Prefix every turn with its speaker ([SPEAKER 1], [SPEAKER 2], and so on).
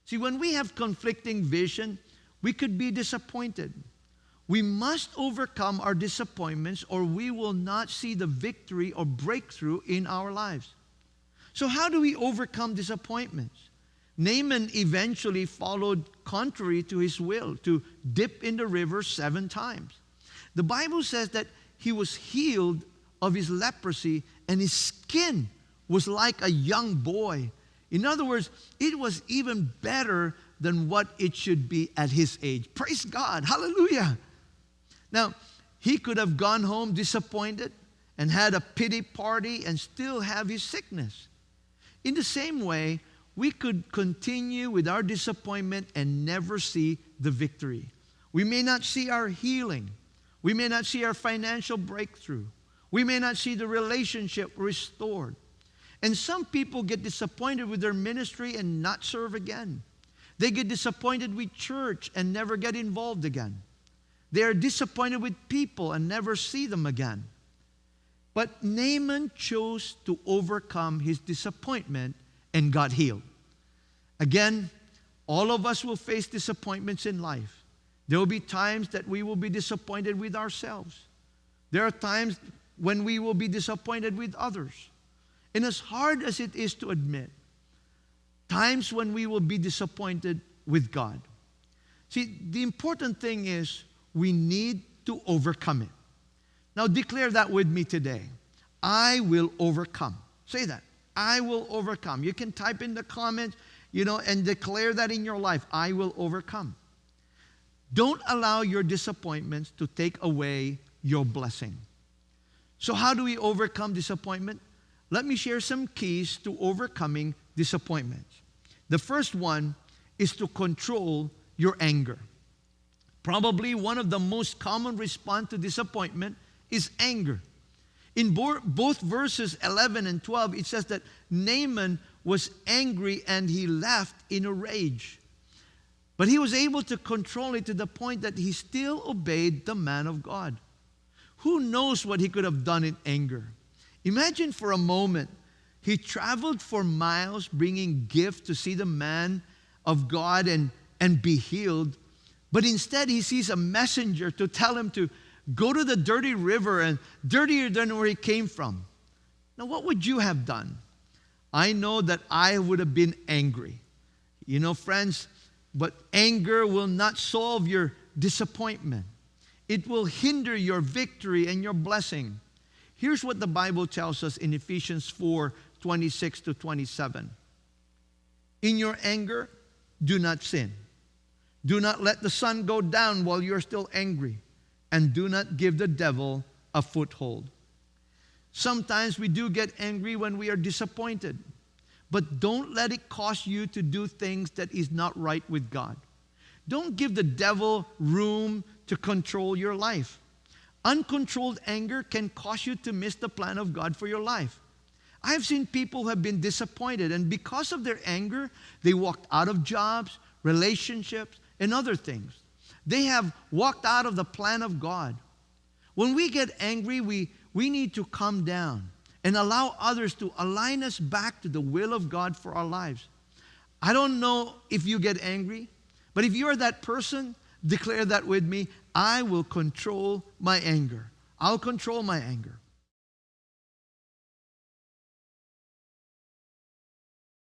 [SPEAKER 1] See, when we have conflicting vision, we could be disappointed. We must overcome our disappointments or we will not see the victory or breakthrough in our lives. So how do we overcome disappointments? Naaman eventually followed contrary to his will to dip in the river 7 times. The Bible says that he was healed of his leprosy and his skin was like a young boy. In other words, it was even better than what it should be at his age. Praise God. Hallelujah. Now, he could have gone home disappointed and had a pity party and still have his sickness. In the same way, we could continue with our disappointment and never see the victory. We may not see our healing. We may not see our financial breakthrough. We may not see the relationship restored. And some people get disappointed with their ministry and not serve again. They get disappointed with church and never get involved again. They are disappointed with people and never see them again. But Naaman chose to overcome his disappointment and got healed. Again, all of us will face disappointments in life. There will be times that we will be disappointed with ourselves. There are times when we will be disappointed with others. And as hard as it is to admit, times when we will be disappointed with God. See, the important thing is we need to overcome it. Now declare that with me today. I will overcome. Say that. I will overcome. You can type in the comments, and declare that in your life. I will overcome. Don't allow your disappointments to take away your blessing. So how do we overcome disappointment? Let me share some keys to overcoming disappointments. The first one is to control your anger. Probably one of the most common response to disappointment is anger. In both verses 11 and 12, it says that Naaman was angry and he left in a rage. But he was able to control it to the point that he still obeyed the man of God. Who knows what he could have done in anger? Imagine for a moment, he traveled for miles bringing gifts to see the man of God and be healed. But instead, he sees a messenger to tell him to go to the dirty river and dirtier than where he came from. Now, what would you have done? I know that I would have been angry. Friends, but anger will not solve your disappointment. It will hinder your victory and your blessing. Here's what the Bible tells us in Ephesians 4:26-27. In your anger, do not sin. Do not let the sun go down while you're still angry. And do not give the devil a foothold. Sometimes we do get angry when we are disappointed. But don't let it cause you to do things that is not right with God. Don't give the devil room to control your life. Uncontrolled anger can cause you to miss the plan of God for your life. I've seen people who have been disappointed, and because of their anger, they walked out of jobs, relationships, and other things. They have walked out of the plan of God. When we get angry, we need to calm down and allow others to align us back to the will of God for our lives. I don't know if you get angry, but if you're that person, declare that with me. I will control my anger. I'll control my anger.